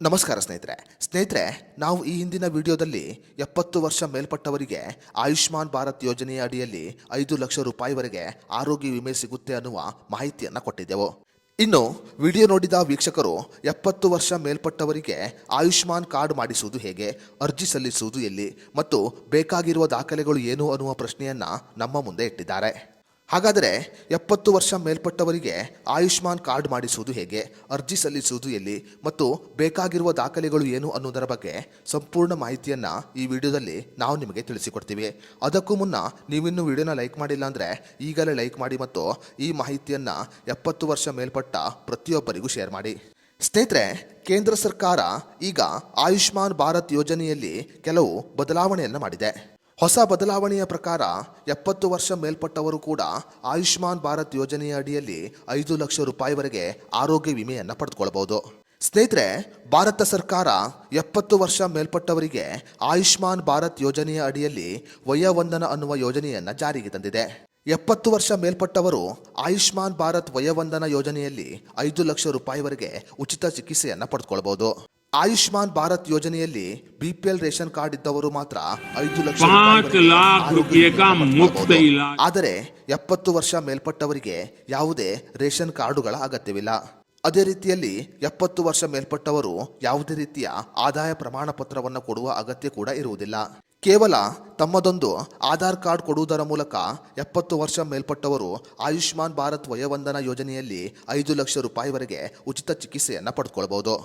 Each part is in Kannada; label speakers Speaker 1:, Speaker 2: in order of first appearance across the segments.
Speaker 1: ನಮಸ್ಕಾರ ಸ್ನೇಹಿತರೆ ನಾವು ಈ ಹಿಂದಿನ ವಿಡಿಯೋದಲ್ಲಿ 70 ವರ್ಷ ಮೇಲ್ಪಟ್ಟವರಿಗೆ ಆಯುಷ್ಮಾನ್ ಭಾರತ್ ಯೋಜನೆಯ ಅಡಿಯಲ್ಲಿ 5 ಲಕ್ಷ ರೂಪಾಯಿವರೆಗೆ ಆರೋಗ್ಯ ವಿಮೆ ಸಿಗುತ್ತೆ ಅನ್ನುವ ಮಾಹಿತಿಯನ್ನು ಕೊಟ್ಟಿದ್ದೆವು. ಇನ್ನು ವಿಡಿಯೋ ನೋಡಿದ ವೀಕ್ಷಕರು 70 ವರ್ಷ ಮೇಲ್ಪಟ್ಟವರಿಗೆ ಆಯುಷ್ಮಾನ್ ಕಾರ್ಡ್ ಮಾಡಿಸುವುದು ಹೇಗೆ, ಅರ್ಜಿ ಸಲ್ಲಿಸುವುದು ಎಲ್ಲಿ ಮತ್ತು ಬೇಕಾಗಿರುವ ದಾಖಲೆಗಳು ಏನು ಅನ್ನುವ ಪ್ರಶ್ನೆಯನ್ನ ನಮ್ಮ ಮುಂದೆ ಇಟ್ಟಿದ್ದಾರೆ. ಹಾಗಾದರೆ 70 ವರ್ಷ ಮೇಲ್ಪಟ್ಟವರಿಗೆ ಆಯುಷ್ಮಾನ್ ಕಾರ್ಡ್ ಮಾಡಿಸುವುದು ಹೇಗೆ, ಅರ್ಜಿ ಸಲ್ಲಿಸುವುದು ಎಲ್ಲಿ ಮತ್ತು ಬೇಕಾಗಿರುವ ದಾಖಲೆಗಳು ಏನು ಅನ್ನೋದರ ಬಗ್ಗೆ ಸಂಪೂರ್ಣ ಮಾಹಿತಿಯನ್ನು ಈ ವಿಡಿಯೋದಲ್ಲಿ ನಾವು ನಿಮಗೆ ತಿಳಿಸಿಕೊಡ್ತೀವಿ. ಅದಕ್ಕೂ ಮುನ್ನ ನೀವಿನ್ನೂ ವಿಡಿಯೋನ ಲೈಕ್ ಮಾಡಿಲ್ಲ ಅಂದರೆ ಈಗಲೇ ಲೈಕ್ ಮಾಡಿ ಮತ್ತು ಈ ಮಾಹಿತಿಯನ್ನು 70 ವರ್ಷ ಮೇಲ್ಪಟ್ಟ ಪ್ರತಿಯೊಬ್ಬರಿಗೂ ಶೇರ್ ಮಾಡಿ. ಸ್ನೇಹಿತರೆ, ಕೇಂದ್ರ ಸರ್ಕಾರ ಈಗ ಆಯುಷ್ಮಾನ್ ಭಾರತ್ ಯೋಜನೆಯಲ್ಲಿ ಕೆಲವು ಬದಲಾವಣೆಯನ್ನು ಮಾಡಿದೆ. ಹೊಸ ಬದಲಾವಣೆಯ ಪ್ರಕಾರ 70 ವರ್ಷ ಮೇಲ್ಪಟ್ಟವರು ಕೂಡ ಆಯುಷ್ಮಾನ್ ಭಾರತ್ ಯೋಜನೆಯ ಅಡಿಯಲ್ಲಿ 5 ಲಕ್ಷ ರೂಪಾಯಿವರೆಗೆ ಆರೋಗ್ಯ ವಿಮೆಯನ್ನು ಪಡೆದುಕೊಳ್ಳಬಹುದು. ಸ್ನೇಹಿತರೆ, ಭಾರತ ಸರ್ಕಾರ 70 ವರ್ಷ ಮೇಲ್ಪಟ್ಟವರಿಗೆ ಆಯುಷ್ಮಾನ್ ಭಾರತ್ ಯೋಜನೆಯ ಅಡಿಯಲ್ಲಿ ವಯೋವಂದನ ಅನ್ನುವ ಯೋಜನೆಯನ್ನು ಜಾರಿಗೆ ತಂದಿದೆ. 70 ವರ್ಷ ಮೇಲ್ಪಟ್ಟವರು ಆಯುಷ್ಮಾನ್ ಭಾರತ್ ವಯೋವಂದನ ಯೋಜನೆಯಲ್ಲಿ 5 ಲಕ್ಷ ರೂಪಾಯಿವರೆಗೆ ಉಚಿತ ಚಿಕಿತ್ಸೆಯನ್ನು ಪಡೆದುಕೊಳ್ಳಬಹುದು. ಆಯುಷ್ಮಾನ್ ಭಾರತ್ ಯೋಜನೆಯಲ್ಲಿ ಬಿಪಿಎಲ್ ರೇಷನ್ ಕಾರ್ಡ್ ಇದ್ದವರು ಮಾತ್ರ 5 ಲಕ್ಷ ಆದರೆ 70 ವರ್ಷ ಮೇಲ್ಪಟ್ಟವರಿಗೆ ಯಾವುದೇ ರೇಷನ್ ಕಾರ್ಡುಗಳ ಅಗತ್ಯವಿಲ್ಲ. ಅದೇ ರೀತಿಯಲ್ಲಿ 70 ವರ್ಷ ಮೇಲ್ಪಟ್ಟವರು ಯಾವುದೇ ರೀತಿಯ ಆದಾಯ ಪ್ರಮಾಣ ಪತ್ರವನ್ನು ಕೊಡುವ ಅಗತ್ಯ ಕೂಡ ಇರುವುದಿಲ್ಲ. ಕೇವಲ ತಮ್ಮದೊಂದು ಆಧಾರ್ ಕಾರ್ಡ್ ಕೊಡುವುದರ ಮೂಲಕ 70 ವರ್ಷ ಮೇಲ್ಪಟ್ಟವರು ಆಯುಷ್ಮಾನ್ ಭಾರತ್ ವಯೋವಂದನ ಯೋಜನೆಯಲ್ಲಿ 5 ಲಕ್ಷ ರೂಪಾಯಿವರೆಗೆ ಉಚಿತ ಚಿಕಿತ್ಸೆಯನ್ನು ಪಡೆದುಕೊಳ್ಳಬಹುದು.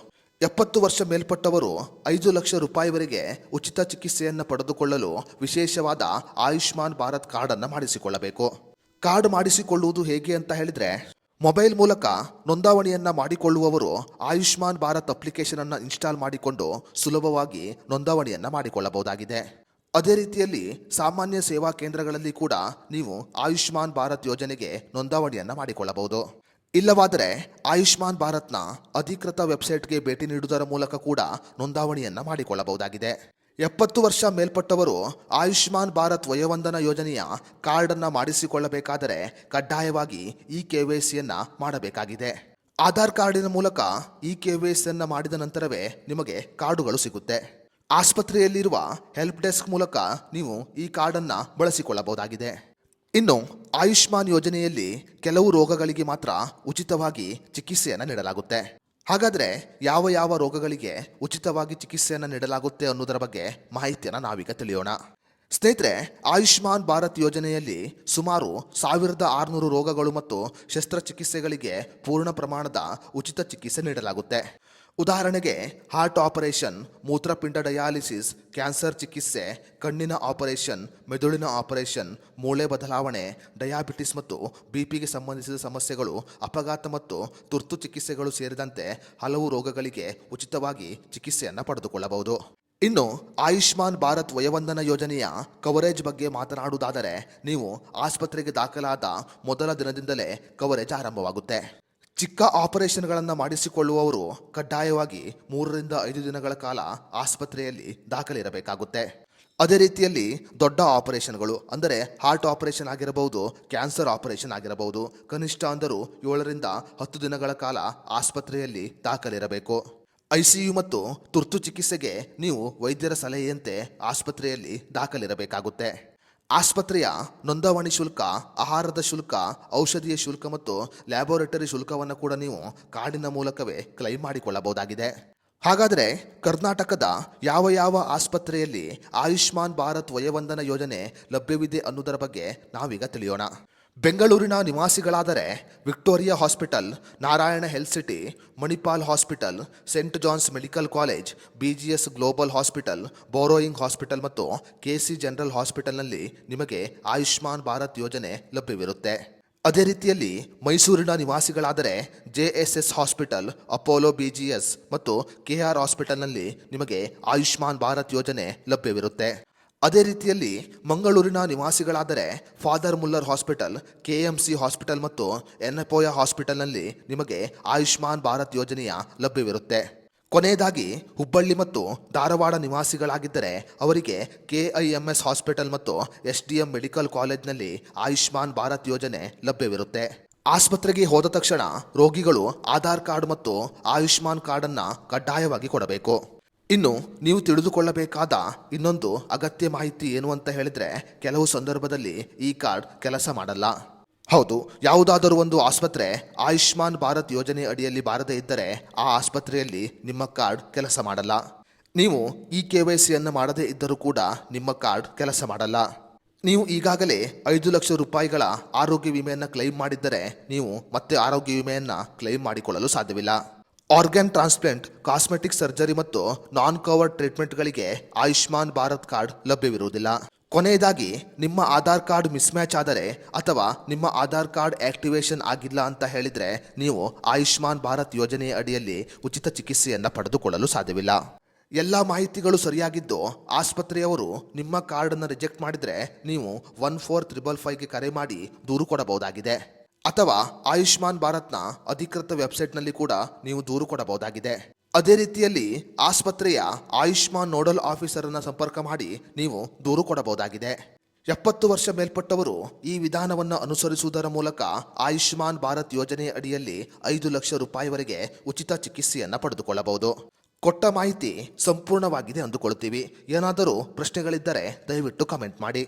Speaker 1: 70 ವರ್ಷ ಮೇಲ್ಪಟ್ಟವರು 5 ಲಕ್ಷ ರೂಪಾಯಿವರೆಗೆ ಉಚಿತ ಚಿಕಿತ್ಸೆಯನ್ನು ಪಡೆದುಕೊಳ್ಳಲು ವಿಶೇಷವಾದ ಆಯುಷ್ಮಾನ್ ಭಾರತ್ ಕಾರ್ಡ್ ಅನ್ನು ಮಾಡಿಸಿಕೊಳ್ಳಬೇಕು. ಕಾರ್ಡ್ ಮಾಡಿಸಿಕೊಳ್ಳುವುದು ಹೇಗೆ ಅಂತ ಹೇಳಿದ್ರೆ, ಮೊಬೈಲ್ ಮೂಲಕ ನೋಂದಾವಣಿಯನ್ನ ಮಾಡಿಕೊಳ್ಳುವವರು ಆಯುಷ್ಮಾನ್ ಭಾರತ್ ಅಪ್ಲಿಕೇಶನ್ ಅನ್ನು ಇನ್ಸ್ಟಾಲ್ ಮಾಡಿಕೊಂಡು ಸುಲಭವಾಗಿ ನೋಂದಾವಣಿಯನ್ನ ಮಾಡಿಕೊಳ್ಳಬಹುದಾಗಿದೆ. ಅದೇ ರೀತಿಯಲ್ಲಿ ಸಾಮಾನ್ಯ ಸೇವಾ ಕೇಂದ್ರಗಳಲ್ಲಿ ಕೂಡ ನೀವು ಆಯುಷ್ಮಾನ್ ಭಾರತ್ ಯೋಜನೆಗೆ ನೋಂದಾವಣಿಯನ್ನ ಮಾಡಿಕೊಳ್ಳಬಹುದು. ಇಲ್ಲವಾದರೆ ಆಯುಷ್ಮಾನ್ ಭಾರತ್ನ ಅಧಿಕೃತ ವೆಬ್ಸೈಟ್ಗೆ ಭೇಟಿ ನೀಡುವುದರ ಮೂಲಕ ಕೂಡ ನೋಂದಾವಣಿಯನ್ನ ಮಾಡಿಕೊಳ್ಳಬಹುದಾಗಿದೆ. 70 ವರ್ಷ ಮೇಲ್ಪಟ್ಟವರು ಆಯುಷ್ಮಾನ್ ಭಾರತ್ ವಯೋವಂದನ ಯೋಜನೆಯ ಕಾರ್ಡ್ ಅನ್ನ ಮಾಡಿಸಿಕೊಳ್ಳಬೇಕಾದರೆ ಕಡ್ಡಾಯವಾಗಿ ಈ KYCಯನ್ನ ಮಾಡಬೇಕಾಗಿದೆ. ಆಧಾರ್ ಕಾರ್ಡಿನ ಮೂಲಕ ಈ KYCಯನ್ನ ಮಾಡಿದ ನಂತರವೇ ನಿಮಗೆ ಕಾರ್ಡುಗಳು ಸಿಗುತ್ತೆ. ಆಸ್ಪತ್ರೆಯಲ್ಲಿರುವ ಹೆಲ್ಪ್ ಡೆಸ್ಕ್ ಮೂಲಕ ನೀವು ಈ ಕಾರ್ಡನ್ನ ಬಳಸಿಕೊಳ್ಳಬಹುದಾಗಿದೆ. ಇನ್ನು ಆಯುಷ್ಮಾನ್ ಯೋಜನೆಯಲ್ಲಿ ಕೆಲವು ರೋಗಗಳಿಗೆ ಮಾತ್ರ ಉಚಿತವಾಗಿ ಚಿಕಿತ್ಸೆಯನ್ನು ನೀಡಲಾಗುತ್ತೆ. ಹಾಗಾದರೆ ಯಾವ ಯಾವ ರೋಗಗಳಿಗೆ ಉಚಿತವಾಗಿ ಚಿಕಿತ್ಸೆಯನ್ನು ನೀಡಲಾಗುತ್ತೆ ಅನ್ನೋದರ ಬಗ್ಗೆ ಮಾಹಿತಿಯನ್ನು ನಾವೀಗ ತಿಳಿಯೋಣ. ಸ್ನೇಹಿತರೆ, ಆಯುಷ್ಮಾನ್ ಭಾರತ್ ಯೋಜನೆಯಲ್ಲಿ ಸುಮಾರು 1600 ರೋಗಗಳು ಮತ್ತು ಶಸ್ತ್ರಚಿಕಿತ್ಸೆಗಳಿಗೆ ಪೂರ್ಣ ಪ್ರಮಾಣದ ಉಚಿತ ಚಿಕಿತ್ಸೆ ನೀಡಲಾಗುತ್ತೆ. ಉದಾಹರಣೆಗೆ ಹಾರ್ಟ್ ಆಪರೇಷನ್, ಮೂತ್ರಪಿಂಡ ಡಯಾಲಿಸಿಸ್, ಕ್ಯಾನ್ಸರ್ ಚಿಕಿತ್ಸೆ, ಕಣ್ಣಿನ ಆಪರೇಷನ್, ಮೆದುಳಿನ ಆಪರೇಷನ್, ಮೂಳೆ ಬದಲಾವಣೆ, ಡಯಾಬಿಟಿಸ್ ಮತ್ತು ಬಿಪಿಗೆ ಸಂಬಂಧಿಸಿದ ಸಮಸ್ಯೆಗಳು, ಅಪಘಾತ ಮತ್ತು ತುರ್ತು ಚಿಕಿತ್ಸೆಗಳು ಸೇರಿದಂತೆ ಹಲವು ರೋಗಗಳಿಗೆ ಉಚಿತವಾಗಿ ಚಿಕಿತ್ಸೆಯನ್ನು ಪಡೆದುಕೊಳ್ಳಬಹುದು. ಇನ್ನು ಆಯುಷ್ಮಾನ್ ಭಾರತ್ ವಯೋವಂದನ ಯೋಜನೆಯ ಕವರೇಜ್ ಬಗ್ಗೆ ಮಾತನಾಡುವುದಾದರೆ, ನೀವು ಆಸ್ಪತ್ರೆಗೆ ದಾಖಲಾದ ಮೊದಲ ದಿನದಿಂದಲೇ ಕವರೇಜ್ ಆರಂಭವಾಗುತ್ತೆ. ಚಿಕ್ಕ ಆಪರೇಷನ್ಗಳನ್ನು ಮಾಡಿಸಿಕೊಳ್ಳುವವರು ಕಡ್ಡಾಯವಾಗಿ 3 ರಿಂದ 5 ದಿನಗಳ ಕಾಲ ಆಸ್ಪತ್ರೆಯಲ್ಲಿ ದಾಖಲಿರಬೇಕಾಗುತ್ತೆ. ಅದೇ ರೀತಿಯಲ್ಲಿ ದೊಡ್ಡ ಆಪರೇಷನ್ಗಳು ಅಂದರೆ ಹಾರ್ಟ್ ಆಪರೇಷನ್ ಆಗಿರಬಹುದು, ಕ್ಯಾನ್ಸರ್ ಆಪರೇಷನ್ ಆಗಿರಬಹುದು, ಕನಿಷ್ಠ ಅಂದರೂ 7 ರಿಂದ 10 ದಿನಗಳ ಕಾಲ ಆಸ್ಪತ್ರೆಯಲ್ಲಿ ದಾಖಲಿರಬೇಕು. ICU ಮತ್ತು ತುರ್ತು ಚಿಕಿತ್ಸೆಗೆ ನೀವು ವೈದ್ಯರ ಸಲಹೆಯಂತೆ ಆಸ್ಪತ್ರೆಯಲ್ಲಿ ದಾಖಲಿರಬೇಕಾಗುತ್ತೆ. ಆಸ್ಪತ್ರೆಯ ನೋಂದಾವಣಿ ಶುಲ್ಕ, ಆಹಾರದ ಶುಲ್ಕ, ಔಷಧಿಯ ಶುಲ್ಕ ಮತ್ತು ಲ್ಯಾಬೋರೇಟರಿ ಶುಲ್ಕವನ್ನು ಕೂಡ ನೀವು ಕಾರ್ಡಿನ ಮೂಲಕವೇ ಕ್ಲೈಮ್ ಮಾಡಿಕೊಳ್ಳಬಹುದಾಗಿದೆ. ಹಾಗಾದರೆ ಕರ್ನಾಟಕದ ಯಾವ ಯಾವ ಆಸ್ಪತ್ರೆಯಲ್ಲಿ ಆಯುಷ್ಮಾನ್ ಭಾರತ್ ವಯೋವಂದನ ಯೋಜನೆ ಲಭ್ಯವಿದೆ ಅನ್ನೋದರ ಬಗ್ಗೆ ನಾವೀಗ ತಿಳಿಯೋಣ. ಬೆಂಗಳೂರಿನ ನಿವಾಸಿಗಳಾದರೆ Victoria hospital, Narayana health city, Manipal hospital, saint John's medical college, BGS global hospital, Bowring hospital ಮತ್ತು KC ಜನರಲ್ ಹಾಸ್ಪಿಟಲ್ನಲ್ಲಿ ನಿಮಗೆ ಆಯುಷ್ಮಾನ್ ಭಾರತ್ ಯೋಜನೆ ಲಭ್ಯವಿರುತ್ತೆ. ಅದೇ ರೀತಿಯಲ್ಲಿ ಮೈಸೂರಿನ ನಿವಾಸಿಗಳಾದರೆ JSS ಹಾಸ್ಪಿಟಲ್, ಅಪೋಲೋ BGS ಮತ್ತು KR ಹಾಸ್ಪಿಟಲ್ನಲ್ಲಿ ನಿಮಗೆ ಆಯುಷ್ಮಾನ್ ಭಾರತ್ ಯೋಜನೆ ಲಭ್ಯವಿರುತ್ತೆ. ಅದೇ ರೀತಿಯಲ್ಲಿ ಮಂಗಳೂರಿನ ನಿವಾಸಿಗಳಾದರೆ father Muller hospital, KMC hospital ಮತ್ತು ಎನ್ನಪೋಯ ಹಾಸ್ಪಿಟಲ್ನಲ್ಲಿ ನಿಮಗೆ ಆಯುಷ್ಮಾನ್ ಭಾರತ್ ಯೋಜನೆಯ ಲಭ್ಯವಿರುತ್ತೆ. ಕೊನೆಯದಾಗಿ ಹುಬ್ಬಳ್ಳಿ ಮತ್ತು ಧಾರವಾಡ ನಿವಾಸಿಗಳಾಗಿದ್ದರೆ ಅವರಿಗೆ KIMS ಹಾಸ್ಪಿಟಲ್ ಮತ್ತು SDM ಮೆಡಿಕಲ್ ಕಾಲೇಜ್ನಲ್ಲಿ ಆಯುಷ್ಮಾನ್ ಭಾರತ್ ಯೋಜನೆ ಲಭ್ಯವಿರುತ್ತೆ. ಆಸ್ಪತ್ರೆಗೆ ಹೋದ ತಕ್ಷಣ ರೋಗಿಗಳು ಆಧಾರ್ ಕಾರ್ಡ್ ಮತ್ತು ಆಯುಷ್ಮಾನ್ ಕಾರ್ಡ್ ಅನ್ನ ಕಡ್ಡಾಯವಾಗಿ ಕೊಡಬೇಕು. ಇನ್ನು ನೀವು ತಿಳಿದುಕೊಳ್ಳಬೇಕಾದ ಇನ್ನೊಂದು ಅಗತ್ಯ ಮಾಹಿತಿ ಏನು ಅಂತ ಹೇಳಿದ್ರೆ, ಕೆಲವು ಸಂದರ್ಭದಲ್ಲಿ ಈ ಕಾರ್ಡ್ ಕೆಲಸ ಮಾಡಲ್ಲ. ಹೌದು, ಯಾವುದಾದರೂ ಒಂದು ಆಸ್ಪತ್ರೆ ಆಯುಷ್ಮಾನ್ ಭಾರತ್ ಯೋಜನೆ ಅಡಿಯಲ್ಲಿ ಬಾರದೇ ಇದ್ದರೆ ಆ ಆಸ್ಪತ್ರೆಯಲ್ಲಿ ನಿಮ್ಮ ಕಾರ್ಡ್ ಕೆಲಸ ಮಾಡಲ್ಲ. ನೀವು ಈ KYCಯನ್ನು ಮಾಡದೇ ಇದ್ದರೂ ಕೂಡ ನಿಮ್ಮ ಕಾರ್ಡ್ ಕೆಲಸ ಮಾಡಲ್ಲ. ನೀವು ಈಗಾಗಲೇ 5 ಲಕ್ಷ ರೂಪಾಯಿಗಳ ಆರೋಗ್ಯ ವಿಮೆಯನ್ನು ಕ್ಲೈಮ್ ಮಾಡಿದ್ದರೆ ನೀವು ಮತ್ತೆ ಆರೋಗ್ಯ ವಿಮೆಯನ್ನು ಕ್ಲೈಮ್ ಮಾಡಿಕೊಳ್ಳಲು ಸಾಧ್ಯವಿಲ್ಲ. ಆರ್ಗನ್ ಟ್ರಾನ್ಸ್ಪ್ಲಾಂಟ್, ಕಾಸ್ಮೆಟಿಕ್ ಸರ್ಜರಿ ಮತ್ತು ನಾನ್ ಕವರ್ಡ್ ಟ್ರೀಟ್ಮೆಂಟ್ಗಳಿಗೆ ಆಯುಷ್ಮಾನ್ ಭಾರತ್ ಕಾರ್ಡ್ ಲಭ್ಯವಿರುವುದಿಲ್ಲ. ಕೊನೆಯದಾಗಿ, ನಿಮ್ಮ ಆಧಾರ್ ಕಾರ್ಡ್ ಮಿಸ್ಮ್ಯಾಚ್ ಆದರೆ ಅಥವಾ ನಿಮ್ಮ ಆಧಾರ್ ಕಾರ್ಡ್ ಆಕ್ಟಿವೇಶನ್ ಆಗಿಲ್ಲ ಅಂತ ಹೇಳಿದ್ರೆ ನೀವು ಆಯುಷ್ಮಾನ್ ಭಾರತ್ ಯೋಜನೆಯ ಅಡಿಯಲ್ಲಿ ಉಚಿತ ಚಿಕಿತ್ಸೆಯನ್ನು ಪಡೆದುಕೊಳ್ಳಲು ಸಾಧ್ಯವಿಲ್ಲ. ಎಲ್ಲ ಮಾಹಿತಿಗಳು ಸರಿಯಾಗಿದ್ದು ಆಸ್ಪತ್ರೆಯವರು ನಿಮ್ಮ ಕಾರ್ಡನ್ನು ರಿಜೆಕ್ಟ್ ಮಾಡಿದರೆ ನೀವು 14555ಗೆ ಕರೆ ಮಾಡಿ ದೂರು ಕೊಡಬಹುದಾಗಿದೆ. ಅಥವಾ ಆಯುಷ್ಮಾನ್ ಭಾರತ್ನ ಅಧಿಕೃತ ವೆಬ್ಸೈಟ್ನಲ್ಲಿ ಕೂಡ ನೀವು ದೂರು ಕೊಡಬಹುದಾಗಿದೆ. ಅದೇ ರೀತಿಯಲ್ಲಿ ಆಸ್ಪತ್ರೆಯ ಆಯುಷ್ಮಾನ್ ನೋಡಲ್ ಆಫೀಸರ್ ಅನ್ನು ಸಂಪರ್ಕ ಮಾಡಿ ನೀವು ದೂರು ಕೊಡಬಹುದಾಗಿದೆ. 70 ವರ್ಷ ಮೇಲ್ಪಟ್ಟವರು ಈ ವಿಧಾನವನ್ನು ಅನುಸರಿಸುವುದರ ಮೂಲಕ ಆಯುಷ್ಮಾನ್ ಭಾರತ್ ಯೋಜನೆ ಅಡಿಯಲ್ಲಿ 5 ಲಕ್ಷ ರೂಪಾಯಿವರೆಗೆ ಉಚಿತ ಚಿಕಿತ್ಸೆಯನ್ನು ಪಡೆದುಕೊಳ್ಳಬಹುದು. ಕೊಟ್ಟ ಮಾಹಿತಿ ಸಂಪೂರ್ಣವಾಗಿದೆ ಅಂದುಕೊಳ್ತೀವಿ. ಏನಾದರೂ ಪ್ರಶ್ನೆಗಳಿದ್ದರೆ ದಯವಿಟ್ಟು ಕಮೆಂಟ್ ಮಾಡಿ.